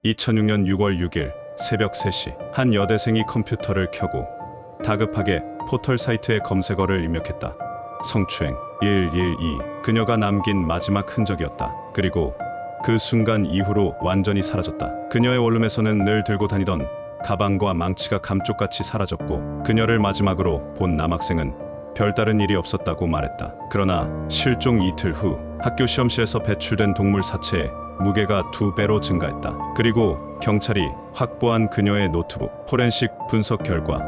2006년 6월 6일 새벽 3시 한 여대생이 컴퓨터를 켜고 다급하게 포털 사이트에 검색어를 입력했다. 성추행 112 그녀가 남긴 마지막 흔적이었다. 그리고 그 순간 이후로 완전히 사라졌다. 그녀의 원룸에서는 늘 들고 다니던 가방과 망치가 감쪽같이 사라졌고 그녀를 마지막으로 본 남학생은 별다른 일이 없었다고 말했다. 그러나 실종 이틀 후 학교 시험실에서 배출된 동물 사체의 무게가 2배로 증가했다. 그리고 경찰이 확보한 그녀의 노트북 포렌식 분석 결과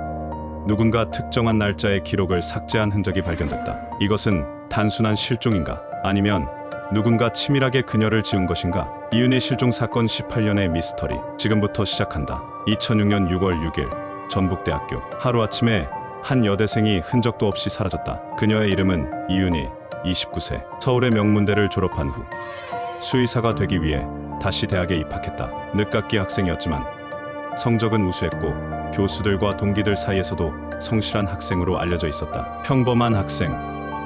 누군가 특정한 날짜의 기록을 삭제한 흔적이 발견됐다. 이것은 단순한 실종인가? 아니면 누군가 치밀하게 그녀를 지운 것인가? 이윤희 실종 사건 18년의 미스터리 지금부터 시작한다. 2006년 6월 6일 전북대학교 하루아침에 한 여대생이 흔적도 없이 사라졌다. 그녀의 이름은 이윤희 29세 서울의 명문대를 졸업한 후 수의사가 되기 위해 다시 대학에 입학했다. 늦깎이 학생이었지만 성적은 우수했고 교수들과 동기들 사이에서도 성실한 학생으로 알려져 있었다. 평범한 학생,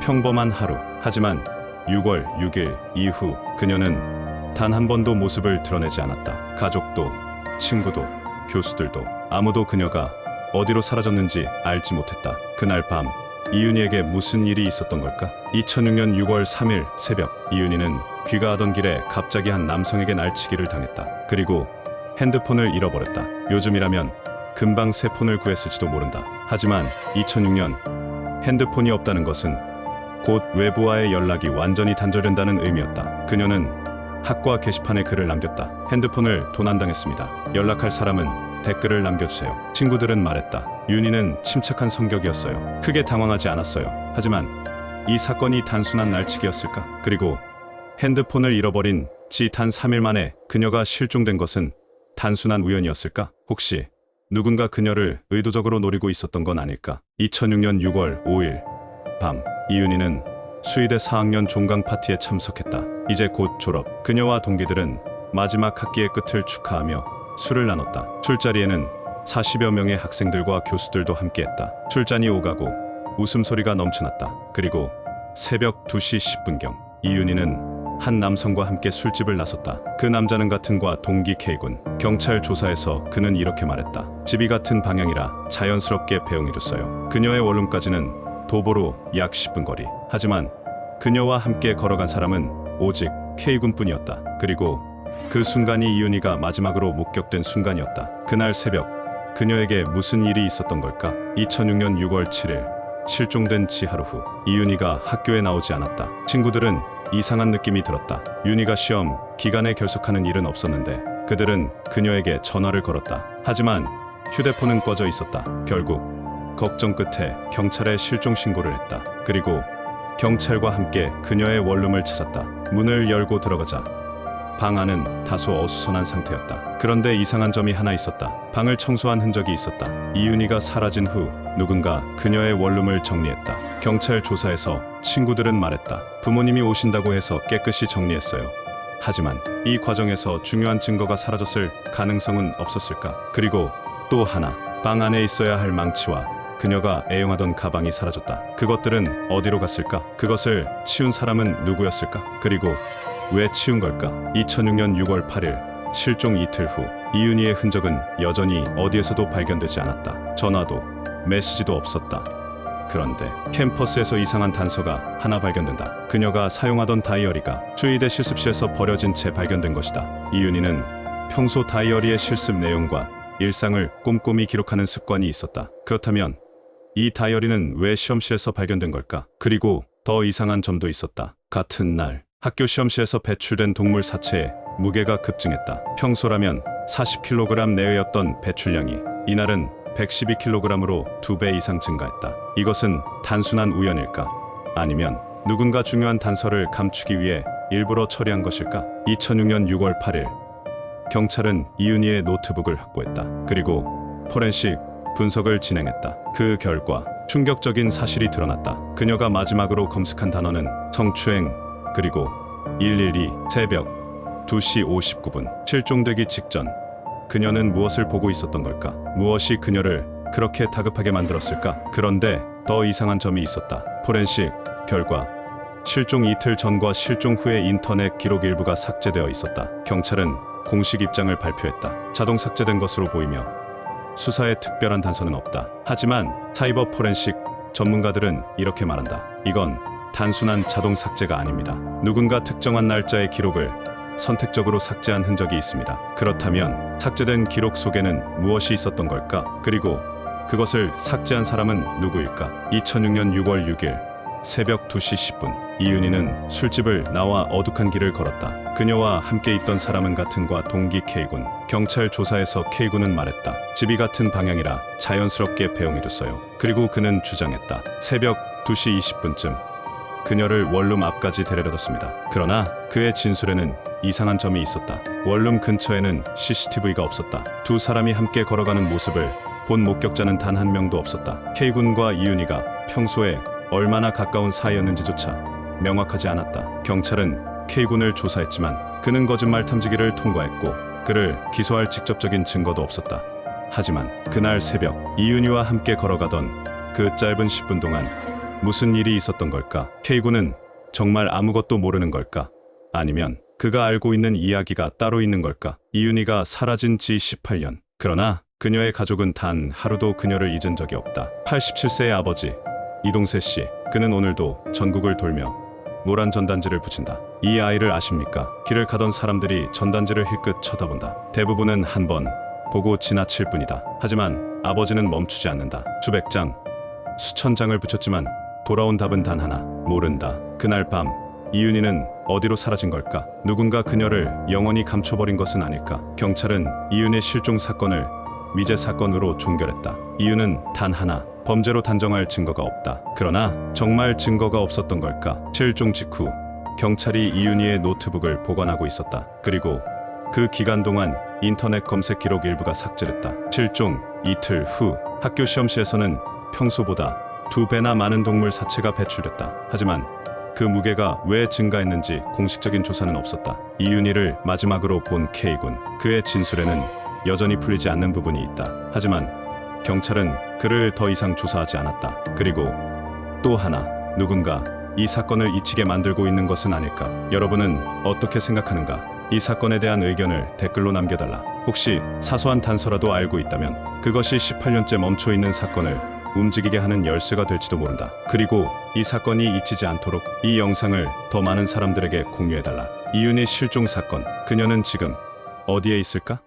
평범한 하루. 하지만 6월 6일 이후 그녀는 단 한 번도 모습을 드러내지 않았다. 가족도, 친구도, 교수들도 아무도 그녀가 어디로 사라졌는지 알지 못했다. 그날 밤 이윤희에게 무슨 일이 있었던 걸까? 2006년 6월 3일 새벽 이윤희는 귀가하던 길에 갑자기 한 남성에게 날치기를 당했다. 그리고 핸드폰을 잃어버렸다. 요즘이라면 금방 새 폰을 구했을지도 모른다. 하지만 2006년 핸드폰이 없다는 것은 곧 외부와의 연락이 완전히 단절된다는 의미였다. 그녀는 학과 게시판에 글을 남겼다. 핸드폰을 도난당했습니다. 연락할 사람은 댓글을 남겨주세요. 친구들은 말했다. 윤희는 침착한 성격이었어요. 크게 당황하지 않았어요. 하지만 이 사건이 단순한 날치기였을까? 그리고 핸드폰을 잃어버린 지 단 3일 만에 그녀가 실종된 것은 단순한 우연이었을까? 혹시 누군가 그녀를 의도적으로 노리고 있었던 건 아닐까? 2006년 6월 5일 밤 이윤희는 수의대 4학년 종강 파티에 참석했다. 이제 곧 졸업. 그녀와 동기들은 마지막 학기의 끝을 축하하며 술을 나눴다. 술자리에는 40여 명의 학생들과 교수들도 함께했다. 술잔이 오가고 웃음소리가 넘쳐났다. 그리고 새벽 2시 10분경 이윤희는 한 남성과 함께 술집을 나섰다. 그 남자는 같은 과 동기 K군. 경찰 조사에서 그는 이렇게 말했다. 집이 같은 방향이라 자연스럽게 배웅해줬어요. 그녀의 원룸까지는 도보로 약 10분 거리. 하지만 그녀와 함께 걸어간 사람은 오직 K군뿐이었다. 그리고 그 순간이 이윤희가 마지막으로 목격된 순간이었다. 그날 새벽 그녀에게 무슨 일이 있었던 걸까? 2006년 6월 7일 실종된 지 하루 후 이윤희가 학교에 나오지 않았다. 친구들은 이상한 느낌이 들었다. 윤희가 시험 기간에 결석하는 일은 없었는데 그들은 그녀에게 전화를 걸었다. 하지만 휴대폰은 꺼져 있었다. 결국 걱정 끝에 경찰에 실종 신고를 했다. 그리고 경찰과 함께 그녀의 원룸을 찾았다. 문을 열고 들어가자 방 안은 다소 어수선한 상태였다. 그런데 이상한 점이 하나 있었다. 방을 청소한 흔적이 있었다. 이윤희가 사라진 후 누군가 그녀의 원룸을 정리했다. 경찰 조사에서 친구들은 말했다. 부모님이 오신다고 해서 깨끗이 정리했어요. 하지만 이 과정에서 중요한 증거가 사라졌을 가능성은 없었을까? 그리고 또 하나, 방 안에 있어야 할 망치와 그녀가 애용하던 가방이 사라졌다. 그것들은 어디로 갔을까? 그것을 치운 사람은 누구였을까? 그리고 왜 치운 걸까? 2006년 6월 8일 실종 이틀 후 이윤희의 흔적은 여전히 어디에서도 발견되지 않았다. 전화도 메시지도 없었다. 그런데 캠퍼스에서 이상한 단서가 하나 발견된다. 그녀가 사용하던 다이어리가 수의대 실습실에서 버려진 채 발견된 것이다. 이윤희는 평소 다이어리의 실습 내용과 일상을 꼼꼼히 기록하는 습관이 있었다. 그렇다면 이 다이어리는 왜 시험실에서 발견된 걸까? 그리고 더 이상한 점도 있었다. 같은 날 학교 시험실에서 배출된 동물 사체의 무게가 급증했다. 평소라면 40kg 내외였던 배출량이 이날은 112kg으로 2배 이상 증가했다. 이것은 단순한 우연일까? 아니면 누군가 중요한 단서를 감추기 위해 일부러 처리한 것일까? 2006년 6월 8일 경찰은 이윤희의 노트북을 확보했다. 그리고 포렌식 분석을 진행했다. 그 결과 충격적인 사실이 드러났다. 그녀가 마지막으로 검색한 단어는 성추행 그리고 112 새벽 2시 59분 실종되기 직전 그녀는 무엇을 보고 있었던 걸까? 무엇이 그녀를 그렇게 다급하게 만들었을까? 그런데 더 이상한 점이 있었다. 포렌식 결과 실종 이틀 전과 실종 후의 인터넷 기록 일부가 삭제되어 있었다. 경찰은 공식 입장을 발표했다. 자동 삭제된 것으로 보이며 수사에 특별한 단서는 없다. 하지만 사이버 포렌식 전문가들은 이렇게 말한다. 이건 단순한 자동 삭제가 아닙니다. 누군가 특정한 날짜의 기록을 선택적으로 삭제한 흔적이 있습니다. 그렇다면 삭제된 기록 속에는 무엇이 있었던 걸까? 그리고 그것을 삭제한 사람은 누구일까? 2006년 6월 6일 새벽 2시 10분 이윤희는 술집을 나와 어둑한 길을 걸었다. 그녀와 함께 있던 사람은 같은 과 동기 K군. 경찰 조사에서 K군은 말했다. 집이 같은 방향이라 자연스럽게 배웅해줬어요. 그리고 그는 주장했다. 새벽 2시 20분쯤 그녀를 원룸 앞까지 데려다뒀습니다. 그러나 그의 진술에는 이상한 점이 있었다. 원룸 근처에는 CCTV가 없었다. 두 사람이 함께 걸어가는 모습을 본 목격자는 단 한 명도 없었다. K군과 이윤희가 평소에 얼마나 가까운 사이였는지조차 명확하지 않았다. 경찰은 K군을 조사했지만 그는 거짓말 탐지기를 통과했고 그를 기소할 직접적인 증거도 없었다. 하지만 그날 새벽 이윤희와 함께 걸어가던 그 짧은 10분 동안 무슨 일이 있었던 걸까? K군은 정말 아무것도 모르는 걸까? 아니면 그가 알고 있는 이야기가 따로 있는 걸까? 이윤희가 사라진 지 18년. 그러나 그녀의 가족은 단 하루도 그녀를 잊은 적이 없다. 87세의 아버지 이동세 씨, 그는 오늘도 전국을 돌며 노란 전단지를 붙인다. 이 아이를 아십니까? 길을 가던 사람들이 전단지를 힐끗 쳐다본다. 대부분은 한 번 보고 지나칠 뿐이다. 하지만 아버지는 멈추지 않는다. 수백 장, 수천 장을 붙였지만 돌아온 답은 단 하나, 모른다. 그날 밤 이윤희는 어디로 사라진 걸까? 누군가 그녀를 영원히 감춰버린 것은 아닐까? 경찰은 이윤의 실종 사건을 미제 사건으로 종결했다. 이유는 단 하나, 범죄로 단정할 증거가 없다. 그러나 정말 증거가 없었던 걸까? 실종 직후 경찰이 이윤희의 노트북을 보관하고 있었다. 그리고 그 기간 동안 인터넷 검색 기록 일부가 삭제됐다. 실종 이틀 후 학교 시험실에서는 평소보다 2배나 많은 동물 사체가 배출됐다. 하지만 그 무게가 왜 증가했는지 공식적인 조사는 없었다. 이윤희를 마지막으로 본 K군. 그의 진술에는 여전히 풀리지 않는 부분이 있다. 하지만 경찰은 그를 더 이상 조사하지 않았다. 그리고 또 하나, 누군가 이 사건을 잊히게 만들고 있는 것은 아닐까? 여러분은 어떻게 생각하는가? 이 사건에 대한 의견을 댓글로 남겨달라. 혹시 사소한 단서라도 알고 있다면 그것이 18년째 멈춰있는 사건을 움직이게 하는 열쇠가 될지도 모른다. 그리고 이 사건이 잊히지 않도록 이 영상을 더 많은 사람들에게 공유해달라. 이윤희 실종 사건, 그녀는 지금 어디에 있을까?